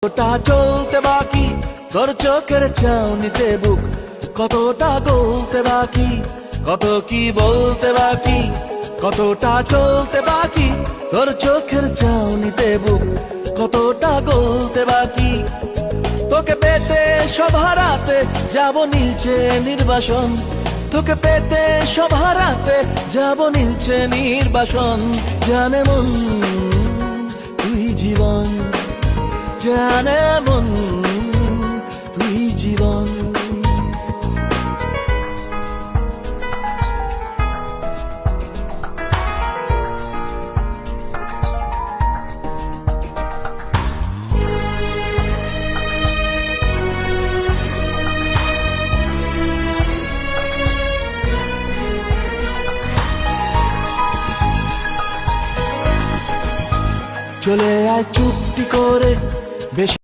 কতটা চলতে বাকি তোর চোখের চাউনিতে বুক, কতটা গলতে বাকি, কত কি বলতে বাকি, কতটা চলতে বাকি তোর চোখের চাউনিতে বুক, কতটা গলতে বাকি। তোকে পেতে সব হারাতে যাব নীলছে নির্বাসন, তোকে পেতে সব হারাতে যাব নীলছে নির্বাসন। জানে মন তুই জীবন, জানে মন তুই জীবন। চলে আয় চুক্তি করে বেশি